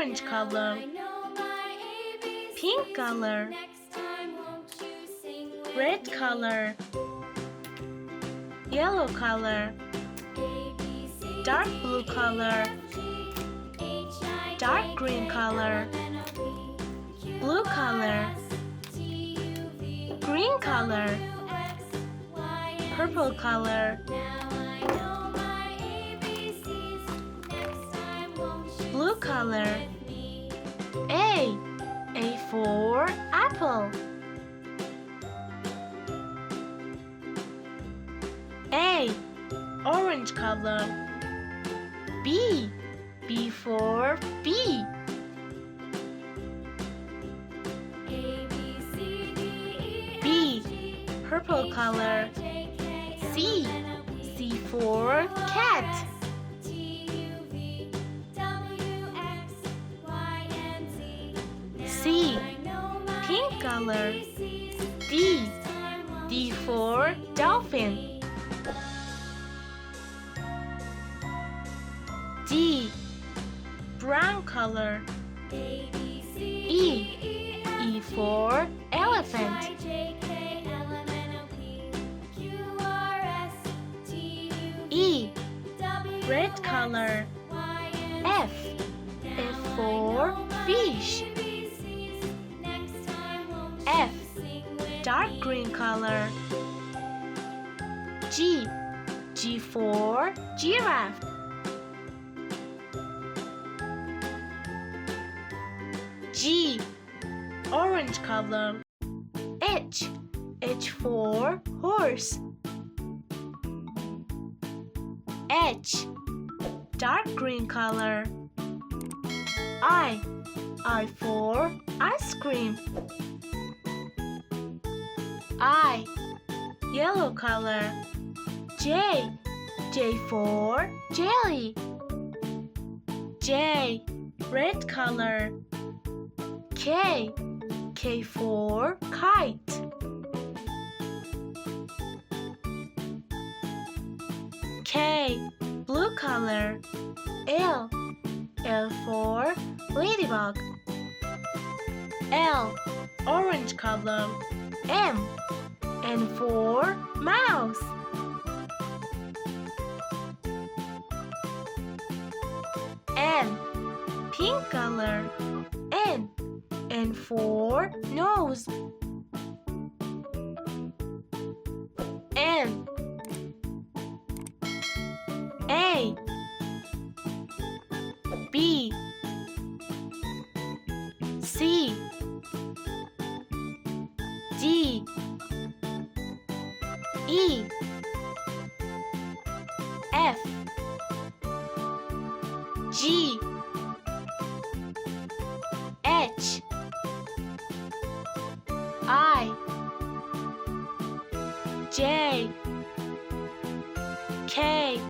orange color, pink color, red color, yellow color, dark blue color, dark green color, blue color, green color, purple color, blue color. A for apple. A, orange color. B for bee. B, purple color. C for cat. C, pink color. D for dolphin. D, brown color. E for elephant. E, red color. F for fish. F, dark green color. G for giraffe. G, orange color. H for horse. H, dark green color. I for ice cream. I, yellow color. J for jelly. J, red color. K for kite. K, blue color. L for ladybug. L, orange color. M for mouse. N, pink color. N for nose. N, A, B, C, D, E, F, G, H, I, J, K,